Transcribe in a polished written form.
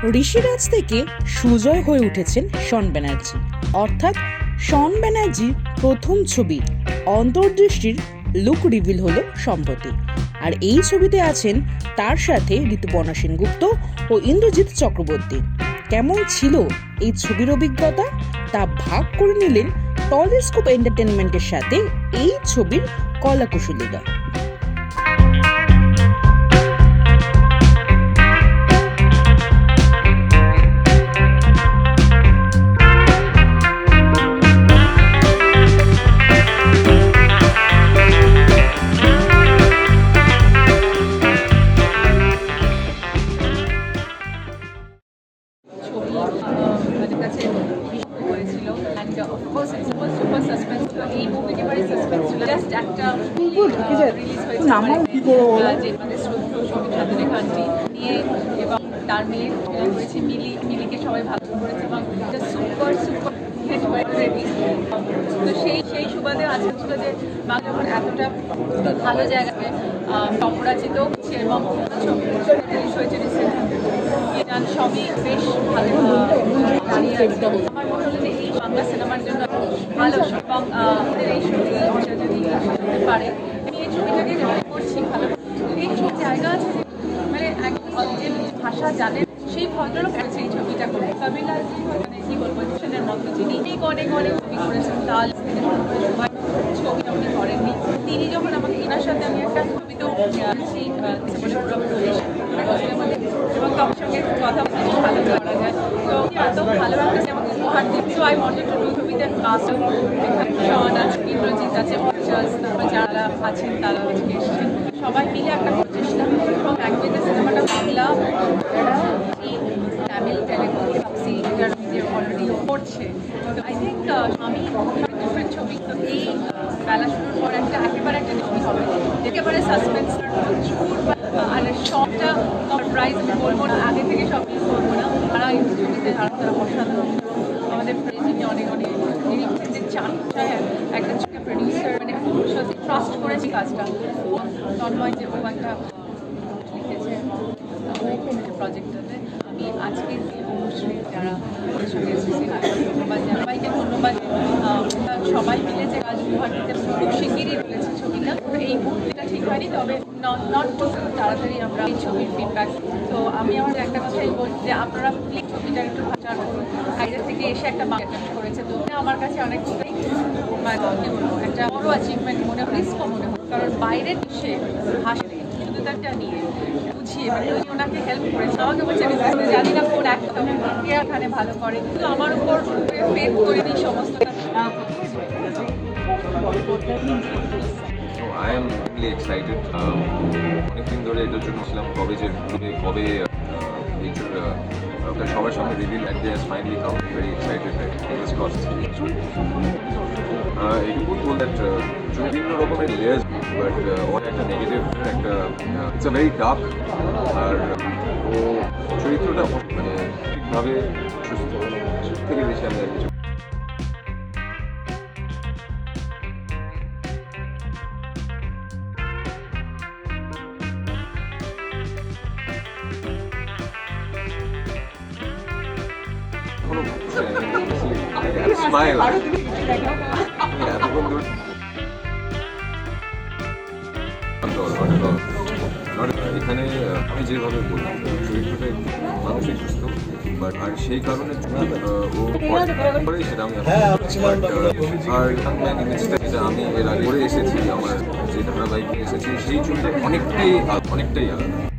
ঋষিরাজ থেকে সুজয় হয়ে উঠেছেন শন ব্যানার্জি, অর্থাৎ শন ব্যানার্জির প্রথম ছবি অন্তর্দৃষ্টির লুক রিভিল হলো সম্প্রতি। আর এই ছবিতে আছেন তার সাথে ঋতুপর্ণা সেনগুপ্ত ও ইন্দ্রজিৎ চক্রবর্তী। কেমন ছিল এই ছবির অভিজ্ঞতা তা ভাগ করে নিলেন টলিস্কোপ এন্টারটেনমেন্টের সাথে এই ছবির কলাকুশলীরা। তার মিলিকে সবাই ভালো করেছে এবং সুপার হিট হয়ে রেডি। তো সেই সুবাদে আজকে ছিল যে বাংলা যখন এতটা ভালো জায়গায় অপরাজিত হচ্ছে এবং রিলিজ হয়েছে রিসেন্টলি, গান সবই বেশ ভালো দাঁড়িয়ে আছে। আমার মনে হলো যে এই বাংলা সিনেমার জন্য ভালো এবং আমাদের এই ছবিটা যদি হতে পারে, আমি এই ছবিটাকে রেফার করছি ভালো। এই জায়গা আছে মানে যে ভাষা জানেন সেই ভদ্রলোক আছে এই ছবিটা করে। কবিলাজি মানে কি বলবো সেনের মতো যিনি অনেক ছবি করেছেন, তাল থেকে শুরু করে সবাই ছবি আপনি করেননি। তিনি যখন আমাকে এনার সাথে আমি একটা ছবিতেও এবং তোমার সঙ্গে কথা বলে ভালো করা যায়। তো এত ভালো লাগছে আমাকে উপহার দিচ্ছ। আই ওয়ান্টেড টু ডু ছবিতে কাস্ট শন আছে, ইন্দ্রজিৎ আছে, তারপর যারা আছেন তারা আজকে এসেছেন, সবাই মিলে একটা প্রচেষ্টা এবং একদিকে সিনেমাটা বাংলা তামিল তেলেগু সবসি অলরেডি করছে। তো আই থিঙ্ক আমি ডিফারেন্ট ছবি, তো এই বেলা শুরুর পর একেবারে একটা ছবি হবে একেবারে সাসপেন্স আর সবটা সারপ্রাইজ আমি বলবো না, আগে থেকে সব মিস করবো না। তারা এই ছবিতে তারা অসাধারণ আমাদের যিনি অনেক যিনি চান একটা প্রডিউসার মানে সাথে ট্রাস্ট করেছি কাজটা তন্ময় যে ও একটা লিখেছে প্রজেক্টটাতে। আমি আজকে অনুশ্রী যারা সঙ্গে ধন্যবাদ সবাইকে ধন্যবাদ। সবাই মিলে যে কাজ উপহার দিতে খুব শিগগিরই রয়েছে ছবিটা। এই মুহূর্তেটা ঠিক হয়নি, তবে নট তাড়াতাড়ি আমরা এই ছবির ফিডব্যাক। তো আমি আমার একটা কথাই বলছি যে আপনারা প্লিজ ছবিটা একটু প্রচার করুন। বাইরে থেকে এসে একটা মার্কেট করেছে, তো আমার কাছে অনেকটাই একটা বড় অ্যাচিভমেন্ট মনে হয়, রিস্কও মনে হয়। কারণ বাইরের সে হাসে শুধু তারটা নিয়ে বুঝিয়ে মানে ওনাকে হেল্প করেছে। আমাকে বলছে জানি না কোন একটা কে এখানে ভালো করে, কিন্তু আমার উপর ফেথ করে দিই সমস্তটা। So I am really excited. অনেকদিন ধরে এটার জন্য ছিলাম কবে সবার সঙ্গে reveal at the finally come. Very excited, fingers crossed. এইটুকু বল দ্যাট বিভিন্ন রকমের লেয়ার্স, বাট ওর একটা নেগেটিভ একটা ইটস আ ভেরি ডার্ক। আর ও চরিত্রটা মানে ঠিকভাবে সুস্থ থেকে বেশি আমি আর কিছু স্মাইল এখানে আমি যেভাবে বললাম চরিত্রটা মানুষই সুস্থ, বাট আর সেই কারণে ও করে সেটা আমি আর যেটা আমি এর আগে করে এসেছি, আমার যে ধারাবাহিক এসেছি সেই ছবিটা অনেকটাই আলাদা।